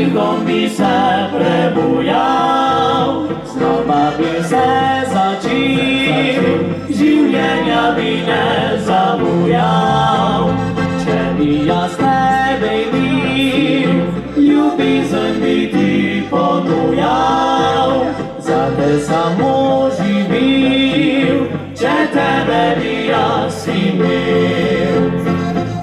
tichom by se prebujal, znova by se začil, življenja bi ne zabujal. Če bi jaz tebe imel, ljubezen bi ti ponujal, za te samo živel, če tebe bi jaz imel.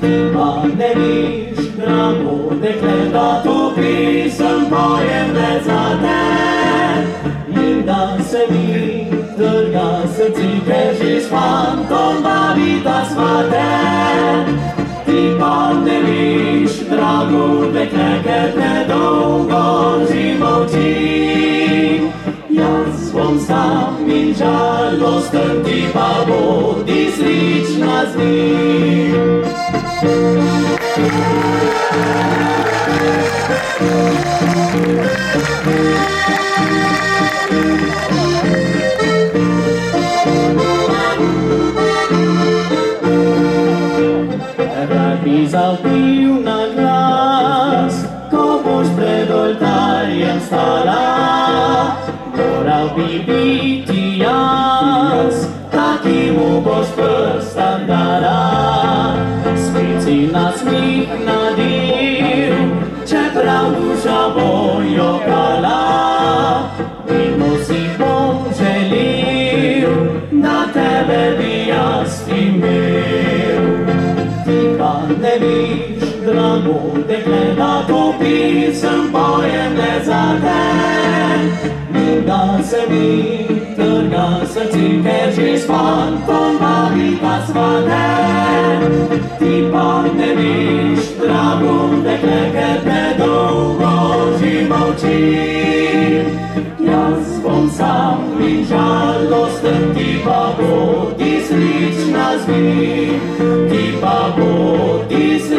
Ti pa ne viš, drago dekle, da to pisem pojem le za te, in da se mi trga srce, ker že s fantom bavita sva te. Ti pa ne viš, drago dekle, ker te dolgo že molčim. Jaz bom sam in žalosten, ti pa bodi srečna z njim. Rad bi zavpil na glas, ko boš pred oltarjem stala. Moral bi biti jaz, taki mu boš prstan dala. Spet si nasmih nadel, čeprav duša bo jokala. Vedno si bom želel, da tebe bi jaz imel. Ti pa ne viš, drago dekle, da to pisem pojem le za te, in da se mi trga srce, ker že s fantom bavita sva te. Ti pa ne viš, drago dekle, ker te dolgo že molčim. Jaz bom sam in žalosten, ti pa bodi srečna z njim. Ti pa bodi srečna.